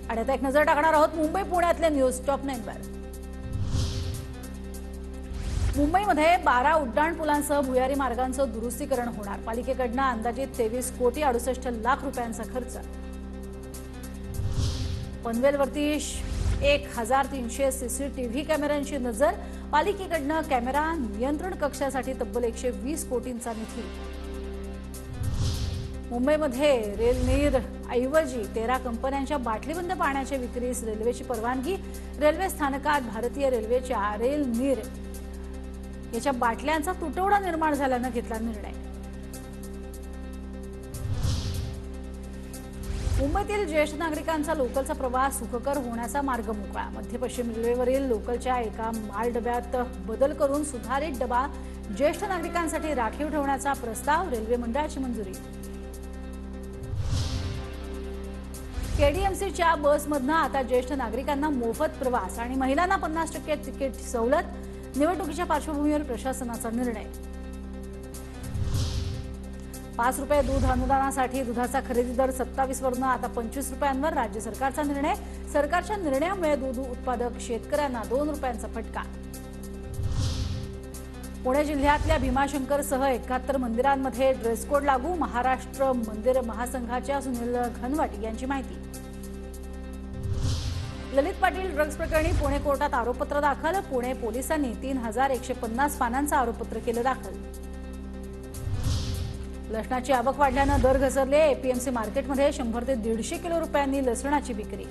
आणि आता एक नजर टाकणार आहोत मुंबई पुण्यातले न्यूज टॉप 9 वर। मुंबईमध्ये 12 उड्डाणपुलांसह भुयारी मार्गांचं दुरुस्तीकरण होणार। पालिकेकडून अंदाजित 23 कोटी 68 लाख रुपयांचा खर्च। पनवेलवरती 1300 सीसीटीव्ही कॅमेऱ्यांची नजर। पालिकेकडून कॅमेरा नियंत्रण कक्षासाठी तब्बल 120 कोटींचा निधी। मुंबईमध्ये रेल ऐवजी 13 कंपन्यांच्या बाटलीबंद पाण्याच्या विक्रीस रेल्वेची परवानगी। रेल्वे स्थानकात भारतीय रेल्वेच्या रेल नीर याच्या बाटल्यांचा तुटवडा निर्माण झाल्याने घेतला निर्णय। मुंबईतील ज्येष्ठ नागरिकांचा लोकलचा प्रवास सुखकर होण्याचा मार्ग मोकळा। मध्य पश्चिम रेल्वेवरील लोकलच्या एका माल डब्यात बदल करून सुधारित डबा ज्येष्ठ नागरिकांसाठी राखीव ठेवण्याचा प्रस्ताव। रेल्वे मंडळाची मंजुरी। केडीएमसीच्या बसमधून आता ज्येष्ठ नागरिकांना मोफत प्रवास आणि महिलांना 50% तिकीट सवलत। निवडणुकीच्या पार्श्वभूमीवर प्रशासनाचा निर्णय। 5 रुपये दूध अनुदानासाठी दुधाचा खरेदी दर 27 वरून आता 25 रुपयांवर। राज्य सरकारचा निर्णय। सरकारच्या निर्णयामुळे दूध उत्पादक शेतकऱ्यांना 2 रुपयांचा फटका। पुणे जिल्ह्यातल्या भीमाशंकरसह 71 मंदिरांमध्ये ड्रेस कोड लागू। महाराष्ट्र मंदिर महासंघाच्या सुनील घनवट यांची माहिती। ललित पाटील ड्रग्ज प्रकरणी पुणे कोर्टात आरोपपत्र दाखल। पुणे पोलिसांनी 3150 पानांचं आरोपपत्र केलं दाखल। लसणाची आवक वाढल्यानं दर घसरले। एपीएमसी मार्केटमध्ये 100 ते 150 किलो रुपयांनी लसणाची विक्री।